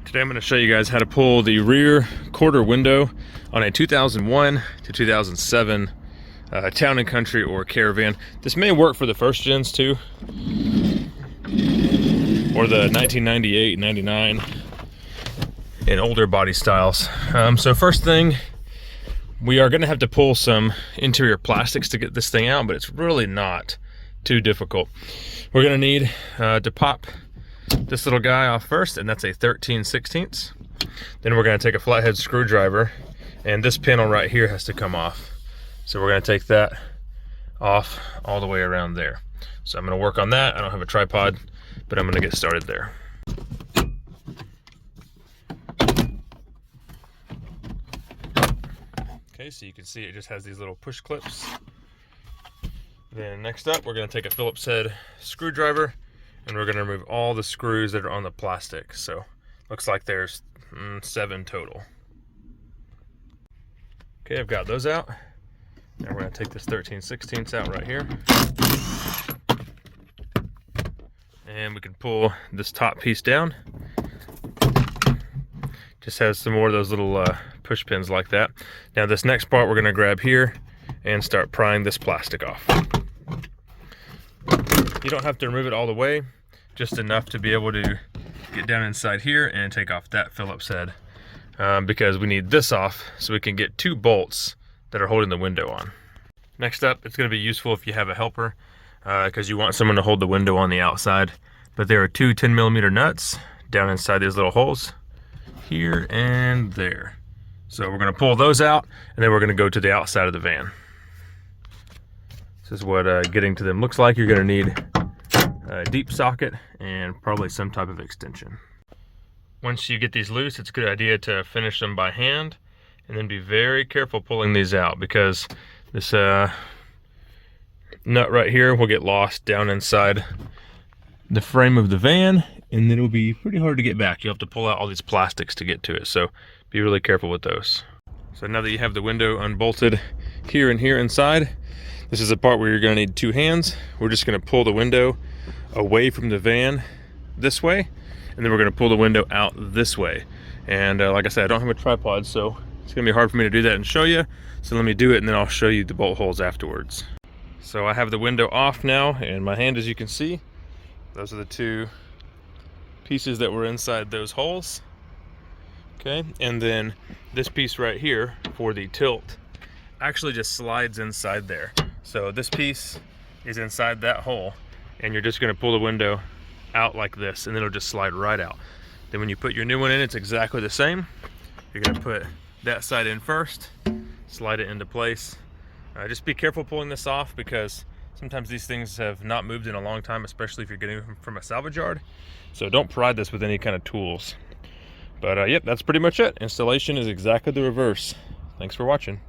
Today I'm going to show you guys how to pull the rear quarter window on a 2001 to 2007 Town & Country or Caravan. This may work for the first gens too, or the 1998, 99 and older body styles. So first thing, we are going to have to pull some interior plastics to get this thing out, but it's really not too difficult. We're going to need to pop this little guy off first, and that's a 13/16. Then we're going to take a flathead screwdriver, and this panel right here has to come off. So we're going to take that off all the way around there. So I'm going to work on that. I don't have a tripod, but I'm going to get started there. Okay, so you can see it just has these little push clips. Then next up, we're going to take a Phillips head screwdriver, and we're going to remove all the screws that are on the plastic. So looks like there's 7 total. Okay, I've got those out. Now we're going to take this 13/16 out right here. And we can pull this top piece down. Just has some more of those little push pins like that. Now this next part we're going to grab here and start prying this plastic off. You don't have to remove it all the way, just enough to be able to get down inside here and take off that Phillips head, because we need this off so we can get 2 bolts that are holding the window on. Next up, it's going to be useful if you have a helper, because you want someone to hold the window on the outside. But there are 2 10mm nuts down inside these little holes, here and there. So we're going to pull those out, and then we're going to go to the outside of the van. This is what getting to them looks like. You're going to need a deep socket and probably some type of extension. Once you get these loose, it's a good idea to finish them by hand, and then be very careful pulling these out, because this nut right here will get lost down inside the frame of the van, and then it'll be pretty hard to get back. You'll have to pull out all these plastics to get to it, so be really careful with those. So now that you have the window unbolted here and here inside, this is a part where you're going to need 2 hands. We're just going to pull the window away from the van this way, and then we're going to pull the window out this way. And like I said, I don't have a tripod, so it's going to be hard for me to do that and show you. So let me do it, and then I'll show you the bolt holes afterwards. So I have the window off now, and my hand, as you can see, those are the 2 pieces that were inside those holes. Okay, and then this piece right here for the tilt actually just slides inside there. So this piece is inside that hole, and you're just going to pull the window out like this, and then it'll just slide right out. Then when you put your new one in, it's exactly the same. You're going to put that side in first, slide it into place. Just be careful pulling this off, because sometimes these things have not moved in a long time, especially if you're getting them from a salvage yard. So don't pry this with any kind of tools. But yep, that's pretty much it. Installation is exactly the reverse. Thanks for watching.